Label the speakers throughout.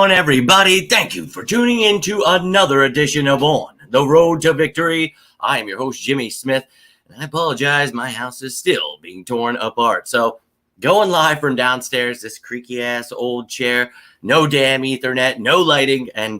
Speaker 1: on, everybody? Thank you for tuning in to another edition of On the Road to Victory. I am your host, Jimmy Smith, and I apologize, my house is still being torn apart. So, going live from downstairs, this creaky-ass old chair, no damn Ethernet, no lighting, and,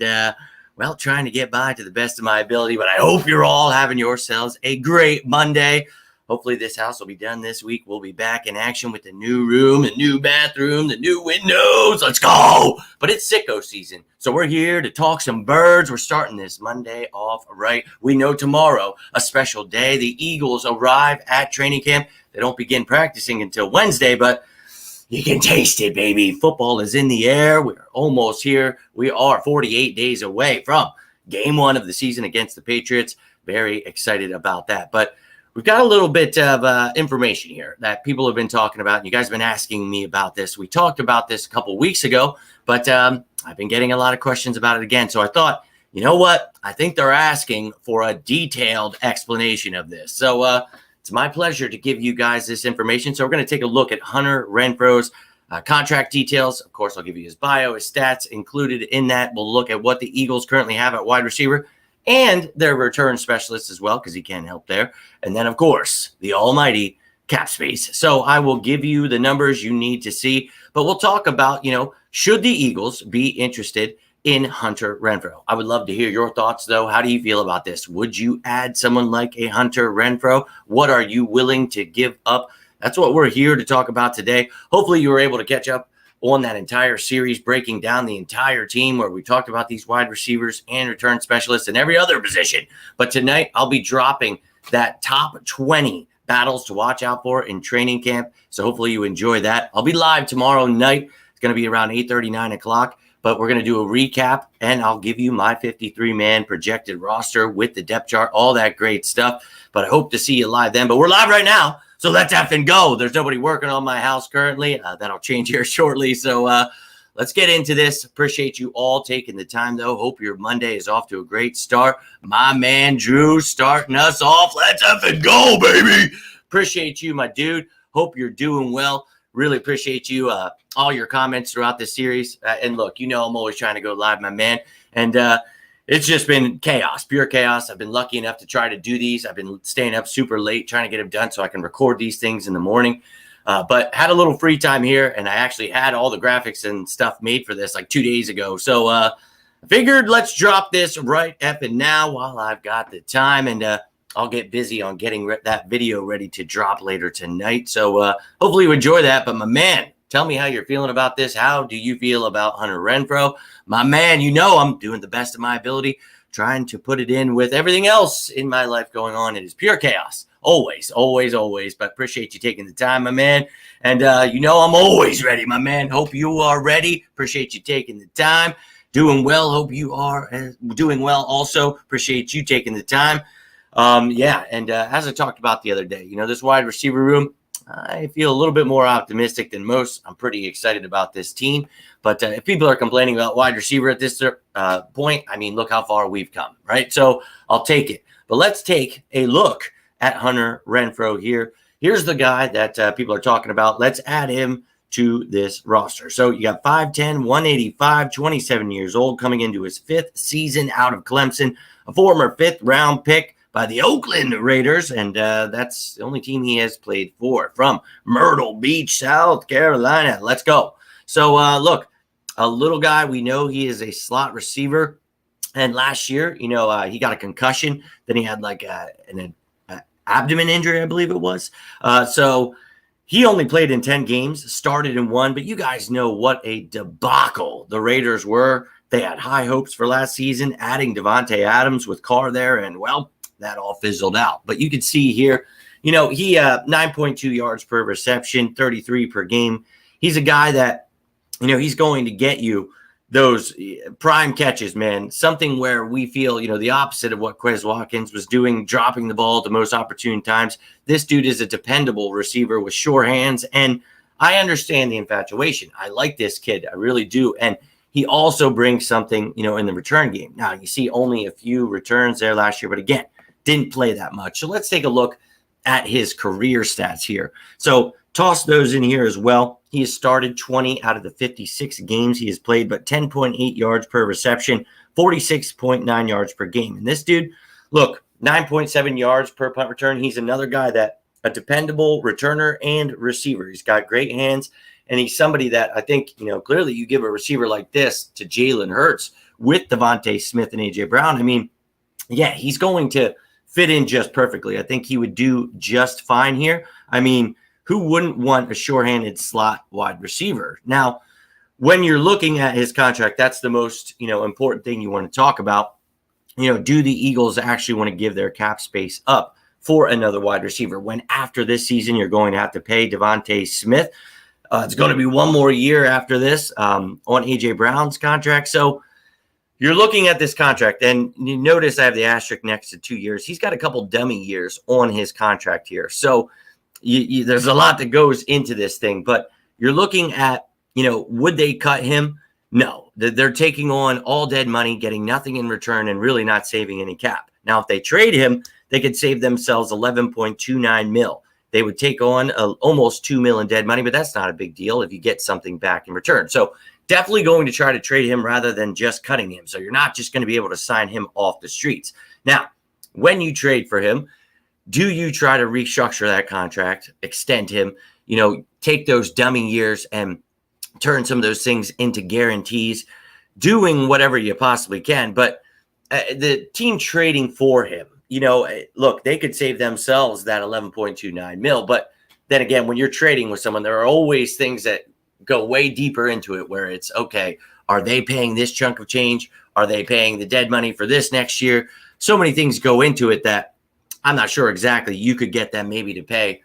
Speaker 1: trying to get by to the best of my ability. But I hope you're all having yourselves a great Monday. Hopefully this house will be done this week. We'll be back in action with the new room, the new bathroom, the new windows. Let's go. But it's sicko season. So we're here to talk some birds. We're starting this Monday off right. We know tomorrow, a special day. The Eagles arrive at training camp. They don't begin practicing until Wednesday, but you can taste it, baby. Football is in the air. We're almost here. We are 48 days away from game one of the season against the Patriots. Very excited about that. But we've got a little bit of information here that people have been talking about. You guys have been asking me about this. We talked about this a couple weeks ago, but I've been getting a lot of questions about it again. So I thought, you know what? I think they're asking for a detailed explanation of this. So it's my pleasure to give you guys this information. So we're going to take a look at Hunter Renfrow's contract details. Of course, I'll give you his bio, his stats included in that. We'll look at what the Eagles currently have at wide receiver and their return specialist as well, because he can help there. And then, of course, the almighty cap space. So I will give you the numbers you need to see, but we'll talk about, should the Eagles be interested in Hunter Renfrow? I would love to hear your thoughts, though. How do you feel about this? Would you add someone like a Hunter Renfrow? What are you willing to give up? That's what we're here to talk about today. Hopefully you were able to catch up on that entire series, breaking down the entire team where we talked about these wide receivers and return specialists and every other position. But tonight I'll be dropping that top 20 battles to watch out for in training camp. So hopefully you enjoy that. I'll be live tomorrow night. It's going to be around 8:30, 9 o'clock. But we're going to do a recap, and I'll give you my 53-man projected roster with the depth chart, all that great stuff. But I hope to see you live then. But we're live right now. So let's effing go. There's nobody working on my house currently. That'll change here shortly. So let's get into this. Appreciate you all taking the time, though. Hope your Monday is off to a great start. My man, Drew, starting us off. Let's effing go, baby. Appreciate you, my dude. Hope you're doing well. Really appreciate you, all your comments throughout this series. And look, I'm always trying to go live, my man. And it's just been chaos, pure chaos. I've been lucky enough to try to do these. I've been staying up super late trying to get them done so I can record these things in the morning. But had a little free time here, and I actually had all the graphics and stuff made for this like 2 days ago. So I figured let's drop this right effing now while I've got the time, and I'll get busy on getting that video ready to drop later tonight. So hopefully you enjoy that. But my man, tell me how you're feeling about this. How do you feel about Hunter Renfrow? My man, I'm doing the best of my ability, trying to put it in with everything else in my life going on. It is pure chaos. Always, always, always. But appreciate you taking the time, my man. And I'm always ready, my man. Hope you are ready. Appreciate you taking the time. Doing well. Hope you are doing well also. Appreciate you taking the time. As I talked about the other day, this wide receiver room, I feel a little bit more optimistic than most. I'm pretty excited about this team. But if people are complaining about wide receiver at this point, look how far we've come, right? So I'll take it. But let's take a look at Hunter Renfrow here. Here's the guy that people are talking about. Let's add him to this roster. So you got 5'10", 185, 27 years old, coming into his fifth season out of Clemson, a former fifth-round pick by the Oakland Raiders, and that's the only team he has played for, from Myrtle Beach, South Carolina. Let's go. So, look, a little guy, we know he is a slot receiver, and last year, he got a concussion. Then he had like an abdomen injury, I believe it was. So he only played in 10 games, started in one, but you guys know what a debacle the Raiders were. They had high hopes for last season, adding Devontae Adams with Carr there, and, that all fizzled out. But you can see here, he 9.2 yards per reception, 33 per game. He's a guy that, he's going to get you those prime catches, man. Something where we feel, the opposite of what Quez Watkins was doing, dropping the ball at the most opportune times. This dude is a dependable receiver with sure hands, and I understand the infatuation. I like this kid. I really do. And he also brings something, in the return game. Now, you see only a few returns there last year, but again, didn't play that much. So let's take a look at his career stats here. So toss those in here as well. He has started 20 out of the 56 games he has played, but 10.8 yards per reception, 46.9 yards per game. And this dude, look, 9.7 yards per punt return. He's another guy that a dependable returner and receiver. He's got great hands, and he's somebody that I think, clearly you give a receiver like this to Jalen Hurts with Devontae Smith and A.J. Brown. I mean, yeah, he's going to fit in just perfectly. I think he would do just fine here. I mean, who wouldn't want a sure-handed slot wide receiver? Now, when you're looking at his contract, that's the most, important thing you want to talk about. Do the Eagles actually want to give their cap space up for another wide receiver when after this season you're going to have to pay Devontae Smith? It's going to be one more year after this on A.J. Brown's contract. So you're looking at this contract, and you notice I have the asterisk next to 2 years. He's got a couple dummy years on his contract here. So there's a lot that goes into this thing, but you're looking at, would they cut him? No, they're taking on all dead money, getting nothing in return, and really not saving any cap. Now, if they trade him, they could save themselves $11.29 million. They would take on almost $2 million in dead money, but that's not a big deal if you get something back in return. So definitely going to try to trade him rather than just cutting him. So you're not just going to be able to sign him off the streets. Now, when you trade for him, do you try to restructure that contract, extend him, take those dummy years and turn some of those things into guarantees, doing whatever you possibly can. But the team trading for him, look, they could save themselves that $11.29 million. But then again, when you're trading with someone, there are always things that go way deeper into it where it's, okay, are they paying this chunk of change? Are they paying the dead money for this next year? So many things go into it that I'm not sure exactly. You could get them maybe to pay,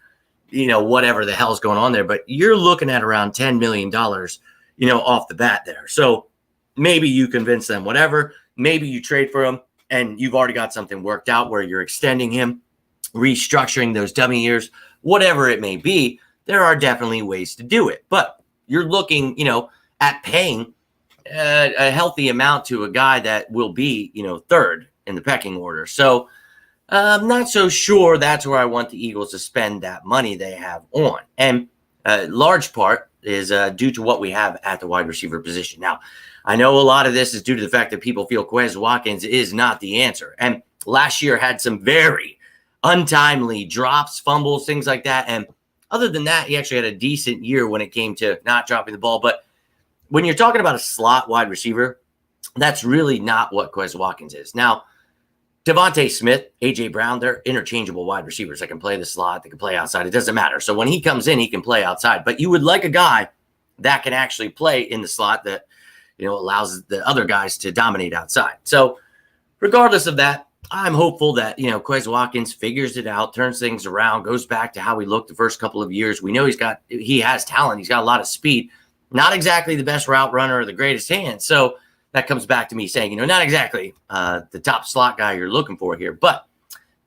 Speaker 1: whatever the hell's going on there. But you're looking at around $10 million, off the bat there. So maybe you convince them whatever. Maybe you trade for him and you've already got something worked out where you're extending him, restructuring those dummy years, whatever it may be. There are definitely ways to do it. But you're looking, at paying a healthy amount to a guy that will be, third in the pecking order. So I'm not so sure that's where I want the Eagles to spend that money they have on. And a large part is due to what we have at the wide receiver position. Now, I know a lot of this is due to the fact that people feel Quez Watkins is not the answer. And last year had some very untimely drops, fumbles, things like that. And other than that, he actually had a decent year when it came to not dropping the ball. But when you're talking about a slot wide receiver, that's really not what Quez Watkins is. Now, Devontae Smith, A.J. Brown, they're interchangeable wide receivers. They can play the slot. They can play outside. It doesn't matter. So when he comes in, he can play outside. But you would like a guy that can actually play in the slot that, allows the other guys to dominate outside. So regardless of that, I'm hopeful that, Quez Watkins figures it out, turns things around, goes back to how he looked the first couple of years. We know he has talent. He's got a lot of speed. Not exactly the best route runner or the greatest hands. So that comes back to me saying, not exactly the top slot guy you're looking for here. But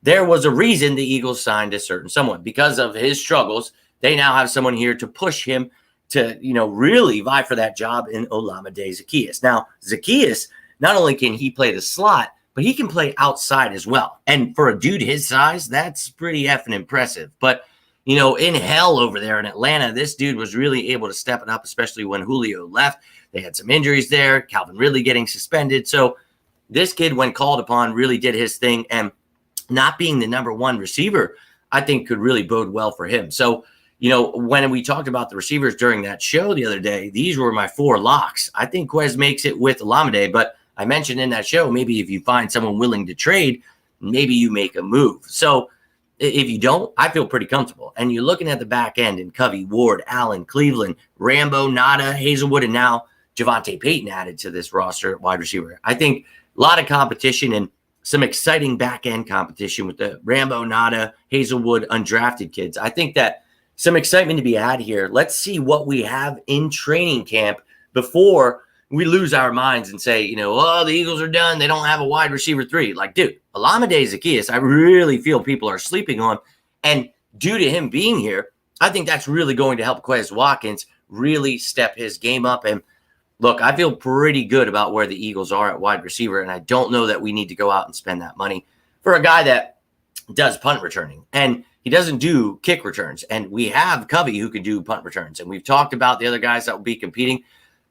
Speaker 1: there was a reason the Eagles signed a certain someone. Because of his struggles, they now have someone here to push him to, really vie for that job in Olamide Zaccheaus. Now, Zaccheaus, not only can he play the slot, but he can play outside as well. And for a dude his size, that's pretty effing impressive. But, in hell over there in Atlanta, this dude was really able to step it up, especially when Julio left. They had some injuries there, Calvin Ridley getting suspended. So this kid, when called upon, really did his thing. And not being the number one receiver, I think could really bode well for him. So, when we talked about the receivers during that show the other day, these were my 4 locks. I think Quez makes it with Olamide, but I mentioned in that show, maybe if you find someone willing to trade, maybe you make a move. So if you don't, I feel pretty comfortable. And you're looking at the back end in Covey, Ward, Allen, Cleveland, Rambo, Nada, Hazelwood, and now Javonte Payton added to this roster at wide receiver. I think a lot of competition and some exciting back end competition with the Rambo, Nada, Hazelwood, undrafted kids. I think that some excitement to be had here. Let's see what we have in training camp before we lose our minds and say, the Eagles are done. They don't have a wide receiver 3. Like, dude, Olamide Zaccheaus, I really feel people are sleeping on. And due to him being here, I think that's really going to help Quez Watkins really step his game up. And look, I feel pretty good about where the Eagles are at wide receiver. And I don't know that we need to go out and spend that money for a guy that does punt returning. And he doesn't do kick returns. And we have Covey who can do punt returns. And we've talked about the other guys that will be competing.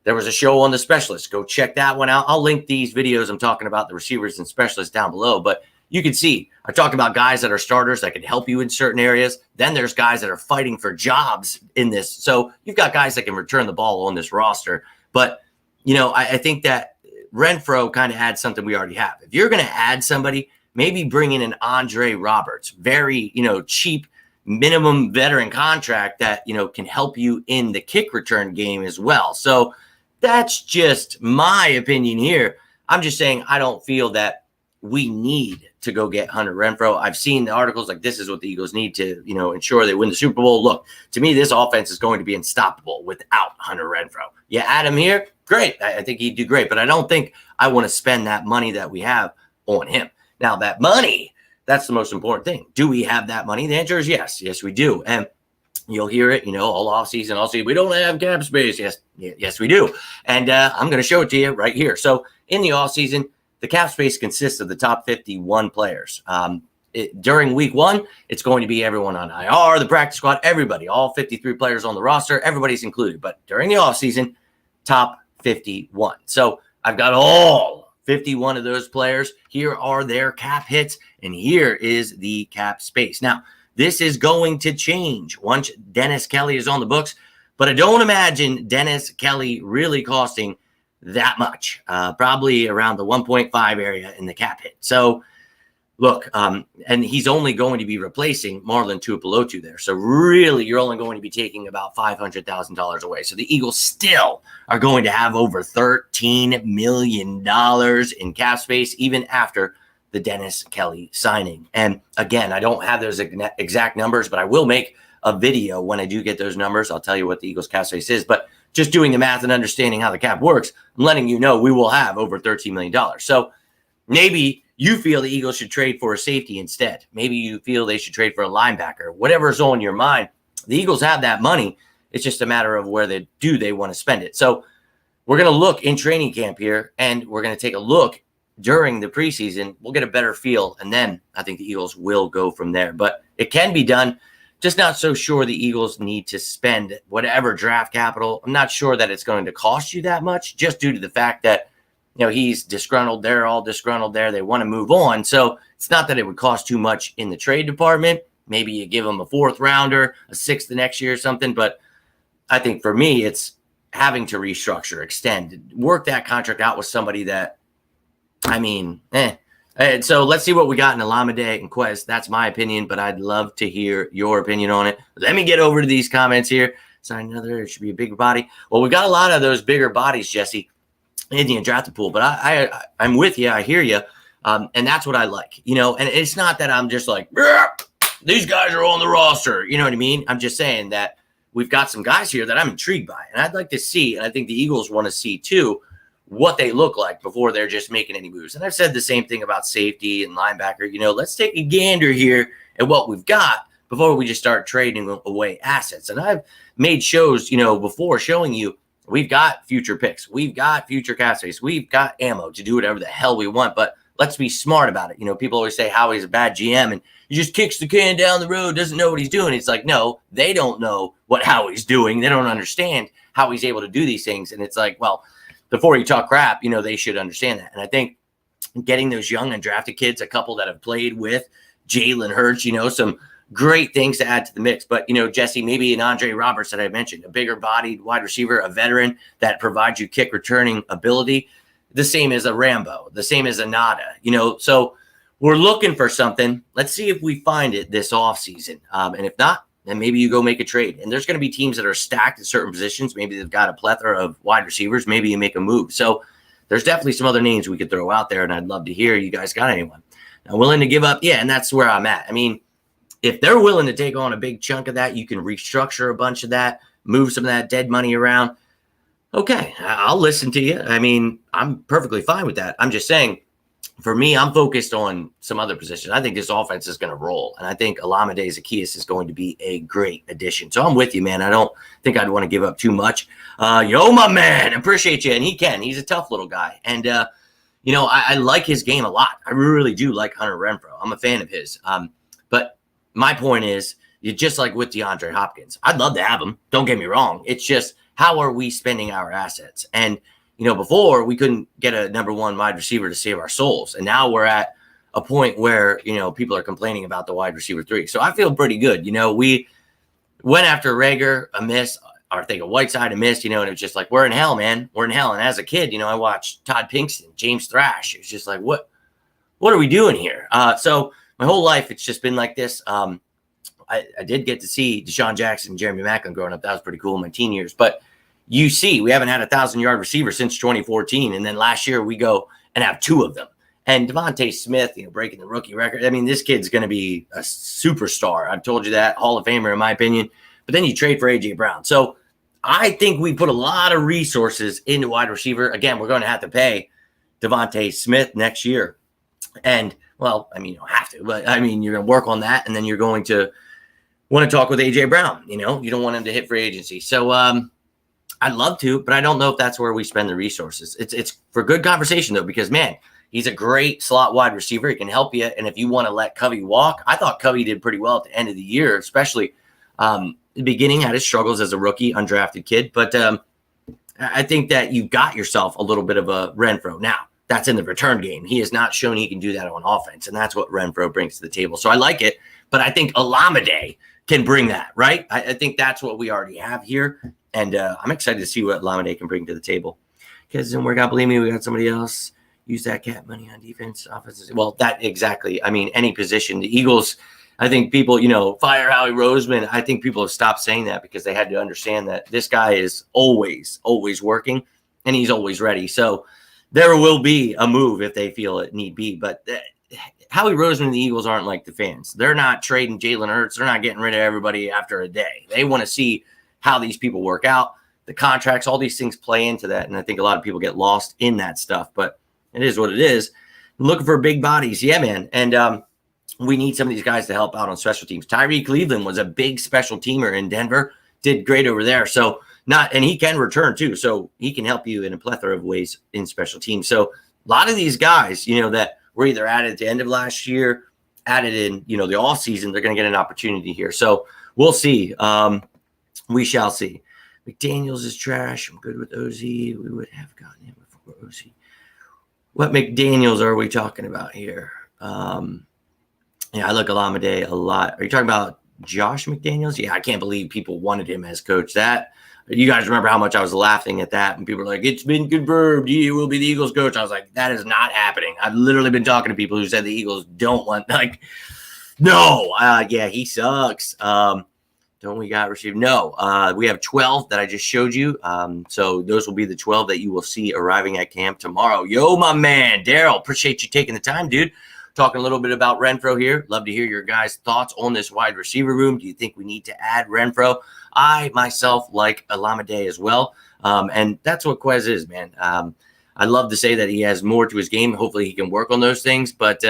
Speaker 1: There was a show on the specialists. Go check that one out. I'll link these videos I'm talking about the receivers and specialists down below. But you can see I talked about guys that are starters that can help you in certain areas. Then there's guys that are fighting for jobs in this. So you've got guys that can return the ball on this roster. But, I think that Renfrow kind of adds something we already have. If you're going to add somebody, maybe bring in an Andre Roberts, very, cheap minimum veteran contract that, can help you in the kick return game as well. So that's just my opinion here. I'm just saying I don't feel that we need to go get Hunter Renfrow. I've seen the articles like this is what the Eagles need to, ensure they win the Super Bowl. Look, to me, this offense is going to be unstoppable without Hunter Renfrow. You add him here, great. I think he'd do great, but I don't think I want to spend that money that we have on him. Now, that money, that's the most important thing. Do we have that money? The answer is yes. Yes, we do. And you'll hear it, all offseason. I'll say, we don't have cap space. Yes, we do. And I'm going to show it to you right here. So in the offseason, the cap space consists of the top 51 players. During week 1, it's going to be everyone on IR, the practice squad, everybody, all 53 players on the roster, everybody's included. But during the offseason, top 51. So I've got all 51 of those players. Here are their cap hits, and here is the cap space. Now, this is going to change once Dennis Kelly is on the books, but I don't imagine Dennis Kelly really costing that much, probably around the 1.5 area in the cap hit. So look, and he's only going to be replacing Marlon Tuipulotu there. So really, you're only going to be taking about $500,000 away. So the Eagles still are going to have over $13 million in cap space, even after the Dennis Kelly signing. And again, I don't have those exact numbers, but I will make a video when I do get those numbers. I'll tell you what the Eagles cap space is, but just doing the math and understanding how the cap works, I'm letting you know we will have over $13 million. So maybe you feel the Eagles should trade for a safety instead. Maybe you feel they should trade for a linebacker. Whatever's on your mind, the Eagles have that money. It's just a matter of where they want to spend it. So we're going to look in training camp here, and we're going to take a look during the preseason. We'll get a better feel, and then I think the Eagles will go from there. But it can be done. Just not so sure the Eagles need to spend whatever draft capital. I'm not sure that it's going to cost you that much, just due to the fact that, he's disgruntled. They're all disgruntled there. They want to move on. So it's not that it would cost too much in the trade department. Maybe you give them a 4th rounder, a 6th the next year or something. But I think for me, it's having to restructure, extend, work that contract out with somebody that, And so let's see what we got in Alameda and Quez. That's my opinion, but I'd love to hear your opinion on it. Let me get over to these comments here. So another, it should be a bigger body. Well, we've got a lot of those bigger bodies, Jesse, in the drafted pool, but I'm with you. I hear you. And that's what I like, and it's not that I'm just like, these guys are on the roster. You know what I mean? I'm just saying that we've got some guys here that I'm intrigued by, and I'd like to see, and I think the Eagles want to see too, what they look like before they're just making any moves. And I've said the same thing about safety and linebacker. Let's take a gander here at what we've got before we just start trading away assets. And I've made shows, before showing you we've got future picks. We've got future cap space. We've got ammo to do whatever the hell we want, but let's be smart about it. People always say Howie's a bad GM and he just kicks the can down the road, doesn't know what he's doing. It's like, no, they don't know what Howie's doing. They don't understand how he's able to do these things. And it's like, well, before you talk crap, they should understand that. And I think getting those young undrafted kids, a couple that have played with Jalen Hurts, some great things to add to the mix. But, Jesse, maybe an Andre Roberts that I mentioned, a bigger bodied wide receiver, a veteran that provides you kick returning ability, the same as a Rambo, the same as a Nada, so we're looking for something. Let's see if we find it this offseason. And if not, then maybe you go make a trade. And there's going to be teams that are stacked at certain positions. Maybe they've got a plethora of wide receivers. Maybe you make a move. So there's definitely some other names we could throw out there, and I'd love to hear you guys got anyone. I'm willing to give up. Yeah, and that's where I'm at. If they're willing to take on a big chunk of that, you can restructure a bunch of that, move some of that dead money around. Okay, I'll listen to you. I'm perfectly fine with that. I'm just saying, for me, I'm focused on some other positions. I think this offense is going to roll, and I think Alameda Zaccheaus is going to be a great addition. So I'm with you, man. I don't think I'd want to give up too much. Yo, my man, appreciate you, and he can. He's a tough little guy, and I like his game a lot. I really do like Hunter Renfrow. I'm a fan of his. But my point is, you just like with DeAndre Hopkins, I'd love to have him. Don't get me wrong. It's just, how are we spending our assets? And, before we couldn't get a number one wide receiver to save our souls. And now we're at a point where, people are complaining about the wide receiver 3. So I feel pretty good. We went after Rager, a miss, or I think a Whiteside, a miss, and it was just like, we're in hell, man. We're in hell. And as a kid, I watched Todd Pinkston, James Thrash. It was just like, what are we doing here? So my whole life, it's just been like this. I did get to see Deshaun Jackson and Jeremy Maclin growing up. That was pretty cool in my teen years. But you see, we haven't had a 1,000-yard receiver since 2014. And then last year we go and have 2 of them. And Devontae Smith, breaking the rookie record. I mean, this kid's going to be a superstar. I've told you that. Hall of Famer, in my opinion. But then you trade for A.J. Brown. So I think we put a lot of resources into wide receiver. Again, we're going to have to pay Devontae Smith next year. And, well, I mean, you don't have to. But, I mean, you're going to work on that. And then you're going to want to talk with A.J. Brown. You don't want him to hit free agency. So, I'd love to, but I don't know if that's where we spend the resources. It's for good conversation, though, because, man, he's a great slot wide receiver. He can help you. And if you want to let Covey walk, I thought Covey did pretty well at the end of the year, especially the beginning, had his struggles as a rookie, undrafted kid. But I think that you got yourself a little bit of a Renfrow. Now, that's in the return game. He has not shown he can do that on offense, and that's what Renfrow brings to the table. So I like it, but I think Olamide can bring that, right? I think that's what we already have here. And I'm excited to see what Olamide can bring to the table. Because then we're going to believe me, we got somebody else use that cap money on defense, offense. Well, that exactly. I mean, any position. The Eagles, I think people, fire Howie Roseman. I think people have stopped saying that because they had to understand that this guy is always working and he's always ready. So there will be a move if they feel it need be. But Howie Roseman and the Eagles aren't like the fans. They're not trading Jalen Hurts. They're not getting rid of everybody after a day. They want to see how these people work out, the contracts, all these things play into that. And I think a lot of people get lost in that stuff, but it is what it is. I'm looking for big bodies. Yeah, man. And we need some of these guys to help out on special teams. Tyree Cleveland was a big special teamer in Denver, did great over there. So and he can return too. So he can help you in a plethora of ways in special teams. So a lot of these guys, that were either added at the end of last year, added in, the off season, they're going to get an opportunity here. So we'll see. We shall see. McDaniels is trash. I'm good with OZ. We would have gotten him before OZ. What McDaniels are we talking about here? I like Olamide a lot. Are you talking about Josh McDaniels? Yeah, I can't believe people wanted him as coach. You guys remember how much I was laughing at that? And people were like, it's been confirmed. He will be the Eagles coach. I was like, that is not happening. I've literally been talking to people who said the Eagles don't want, no. Yeah, he sucks. Don't we got received? No, we have 12 that I just showed you. So those will be the 12 that you will see arriving at camp tomorrow. Yo, my man, Daryl, appreciate you taking the time, dude. Talking a little bit about Renfrow here. Love to hear your guys' thoughts on this wide receiver room. Do you think we need to add Renfrow? I, myself, like Olamide as well. And that's what Quez is, man. I'd love to say that he has more to his game. Hopefully he can work on those things. But,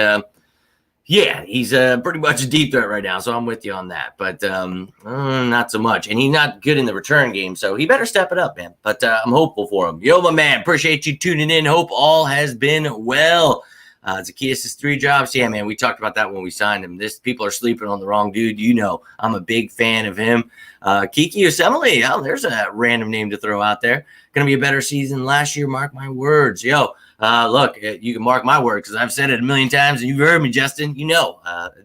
Speaker 1: yeah, he's pretty much a deep threat right now, so I'm with you on that. But not so much. And he's not good in the return game, so he better step it up, man. But I'm hopeful for him. Yo, my man, appreciate you tuning in. Hope all has been well. Zacchaeus' 3 jobs. Yeah, man, we talked about that when we signed him. People are sleeping on the wrong dude. I'm a big fan of him. Kiki Osemele. Oh, there's a random name to throw out there. Going to be a better season than last year. Mark my words. Yo. Look, you can mark my word because I've said it a million times and you've heard me, Justin.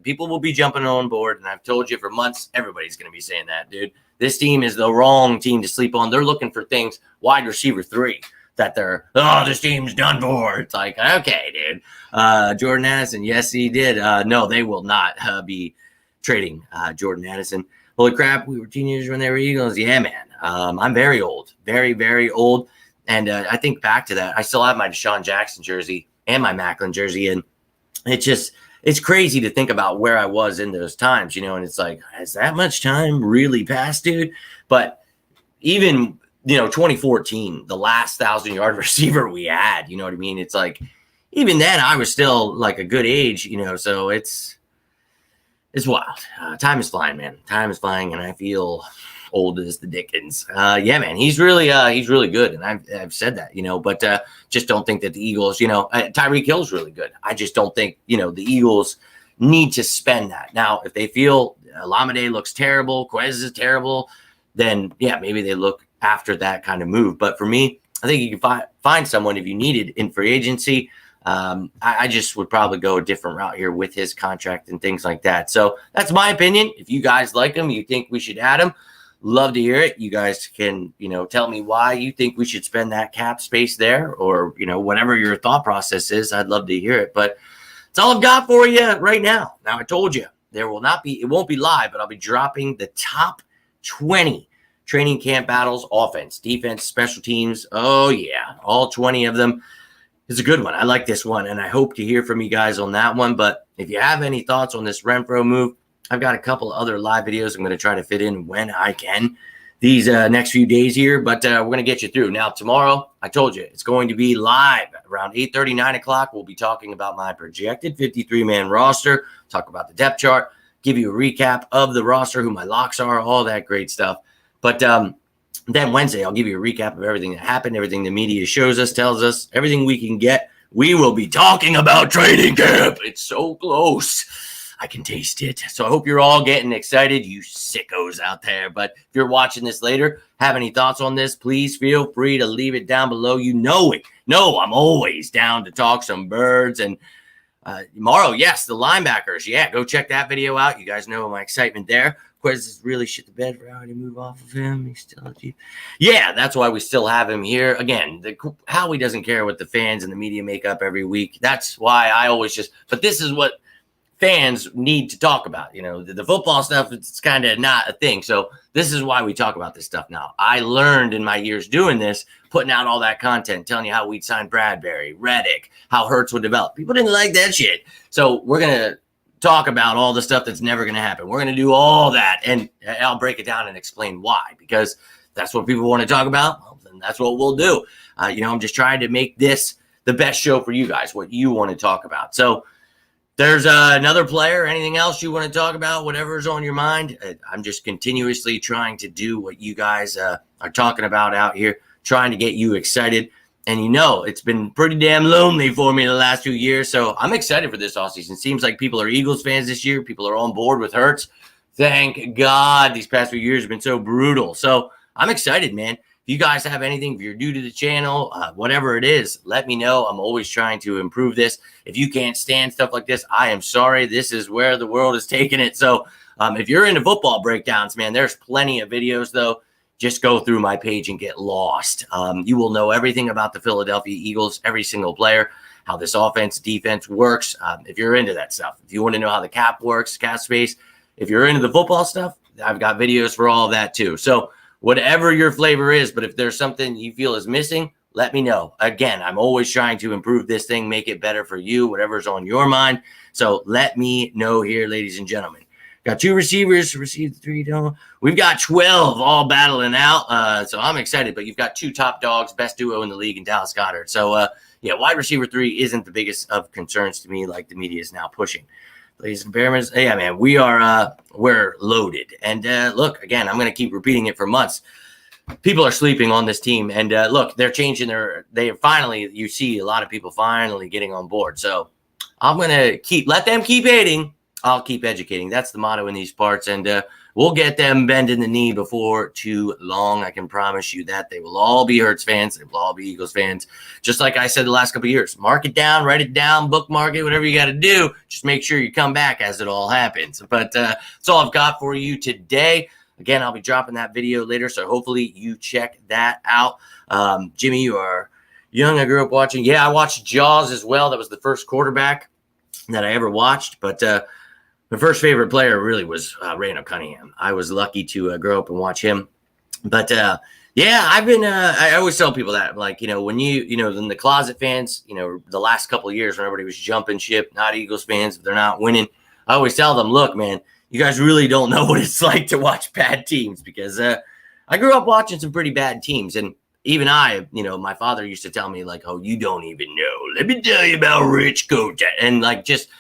Speaker 1: People will be jumping on board, and I've told you for months, everybody's going to be saying that, dude. This team is the wrong team to sleep on. They're looking for things, wide receiver 3, that this team's done for. It's like, okay, dude. Jordan Addison, yes, he did. No, they will not be trading Jordan Addison. Holy crap, we were teenagers when they were Eagles. Yeah, man. I'm very old, very, very old. And I think back to that. I still have my Deshaun Jackson jersey and my Maclin jersey. And it's crazy to think about where I was in those times, and it's like, has that much time really passed, dude? But even, 2014, the last 1,000-yard receiver we had, you know what I mean? It's like, even then I was still like a good age, so it's wild. Time is flying, man. Time is flying. And I feel old as the Dickens. Yeah, man, he's really good. And I've said that, but just don't think that the Eagles, Tyreek Hill's really good. I just don't think, the Eagles need to spend that. Now, if they feel Lamade looks terrible, Quez is terrible, then yeah, maybe they look after that kind of move. But for me, I think you can find someone if you needed in free agency. I just would probably go a different route here with his contract and things like that. So that's my opinion. If you guys like him, you think we should add him, love to hear it. You guys can, tell me why you think we should spend that cap space there, or, whatever your thought process is. I'd love to hear it. But it's all I've got for you right now. Now, I told you it won't be live, but I'll be dropping the top 20 training camp battles: offense, defense, special teams. Oh yeah, all 20 of them. It's a good one. I like this one, and I hope to hear from you guys on that one. But if you have any thoughts on this Renfrow move, I've got a couple other live videos I'm going to try to fit in when I can these next few days here, but we're going to get you through. Now, tomorrow, I told you, it's going to be live around 8:30, 9 o'clock. We'll be talking about my projected 53-man roster, talk about the depth chart, give you a recap of the roster, who my locks are, all that great stuff. But then Wednesday, I'll give you a recap of everything that happened, everything the media shows us, tells us, everything we can get. We will be talking about training camp. It's so close. I can taste it. So I hope you're all getting excited, you sickos out there. But if you're watching this later, have any thoughts on this, please feel free to leave it down below. You know it. No, I'm always down to talk some birds. And tomorrow, yes, the linebackers. Yeah, go check that video out. You guys know my excitement there. Quez is really shit the bed for how to move off of him. He's still a chief. Yeah, that's why we still have him here. Again, how he doesn't care what the fans and the media make up every week. That's why I always but this is what fans need to talk about. The football stuff, it's kind of not a thing. So this is why we talk about this stuff now. I learned in my years doing this, putting out all that content, telling you how we'd sign Bradbury, Reddick, how Hurts would develop. People didn't like that shit. So we're going to talk about all the stuff that's never going to happen. We're going to do all that, and I'll break it down and explain why, because that's what people want to talk about. Well, then that's what we'll do. I'm just trying to make this the best show for you guys, what you want to talk about. So there's another player, anything else you want to talk about, whatever's on your mind. I'm just continuously trying to do what you guys are talking about out here, trying to get you excited. And it's been pretty damn lonely for me the last few years. So I'm excited for this offseason. Seems like people are Eagles fans this year. People are on board with Hurts. Thank God these past few years have been so brutal. So I'm excited, man. If you guys have anything, if you're new to the channel, whatever it is, let me know. I'm always trying to improve this. If you can't stand stuff like this, I am sorry. This is where the world is taking it. So if you're into football breakdowns, man, there's plenty of videos, though. Just go through my page and get lost. You will know everything about the Philadelphia Eagles, every single player, how this offense, defense works. If you're into that stuff, if you want to know how the cap works, cap space, if you're into the football stuff, I've got videos for all of that too. So whatever your flavor is, but if there's something you feel is missing, let me know. Again, I'm always trying to improve this thing, make it better for you, whatever's on your mind. So let me know here, ladies and gentlemen. Got 2 receivers, received 3. Don't. We've got 12 all battling out. So I'm excited, but you've got 2 top dogs, best duo in the league in Dallas Goedert. So, wide receiver 3 isn't the biggest of concerns to me, like the media is now pushing. Ladies and gentlemen, yeah, man, we're loaded. And look, again, I'm going to keep repeating it for months. People are sleeping on this team. And look, they're changing you see a lot of people finally getting on board. So I'm going to let them keep hating. I'll keep educating. That's the motto in these parts. And we'll get them bending the knee before too long. I can promise you that. They will all be Hurts fans. They will all be Eagles fans. Just like I said the last couple of years. Mark it down, write it down, bookmark it, whatever you got to do. Just make sure you come back as it all happens. But that's all I've got for you today. Again, I'll be dropping that video later, so hopefully you check that out. Jimmy, you are young. I grew up watching. Yeah, I watched Jaws as well. That was the first quarterback that I ever watched. But my first favorite player really was Randall Cunningham. I was lucky to grow up and watch him. But, I've been I always tell people that, like, when then the closet fans, the last couple of years when everybody was jumping ship, not Eagles fans, if they're not winning, I always tell them, look, man, you guys really don't know what it's like to watch bad teams, because I grew up watching some pretty bad teams. And even my father used to tell me, like, oh, you don't even know. Let me tell you about Rich Coach. And, like, just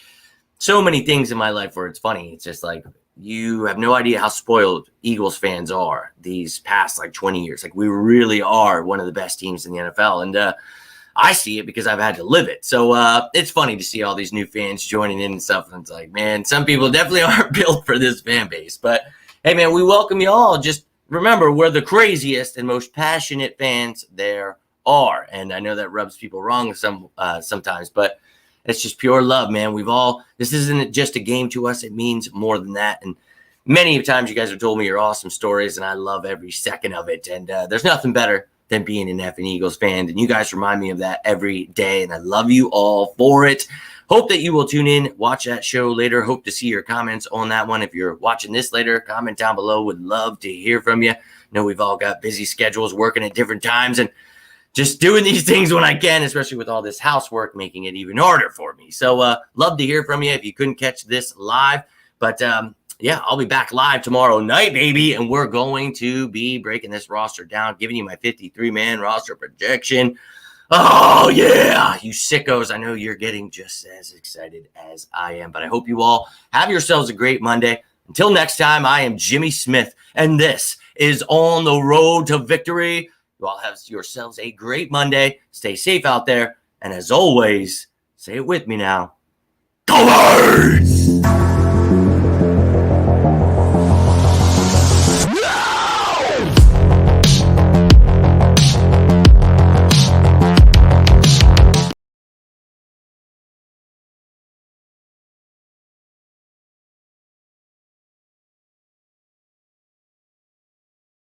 Speaker 1: so many things in my life where it's funny. It's just like, you have no idea how spoiled Eagles fans are these past, like, 20 years. Like, we really are one of the best teams in the NFL. And I see it because I've had to live it. So it's funny to see all these new fans joining in and stuff. And it's like, man, some people definitely aren't built for this fan base. But hey, man, we welcome you all. Just remember, we're the craziest and most passionate fans there are. And I know that rubs people wrong sometimes, but it's just pure love, man. This isn't just a game to us. It means more than that. And many times you guys have told me your awesome stories, and I love every second of it. And there's nothing better than being an effing Eagles fan. And you guys remind me of that every day. And I love you all for it. Hope that you will tune in, watch that show later. Hope to see your comments on that one. If you're watching this later, comment down below. Would love to hear from you. I know we've all got busy schedules, working at different times, and just doing these things when I can, especially with all this housework, making it even harder for me. So love to hear from you if you couldn't catch this live. But yeah, I'll be back live tomorrow night, baby, and we're going to be breaking this roster down, giving you my 53-man roster projection. Oh, yeah, you sickos. I know you're getting just as excited as I am, but I hope you all have yourselves a great Monday. Until next time, I am Jimmy Smith, and this is On the Road to Victory. You all have yourselves a great Monday. Stay safe out there, and as always, say it with me now. Go Birds!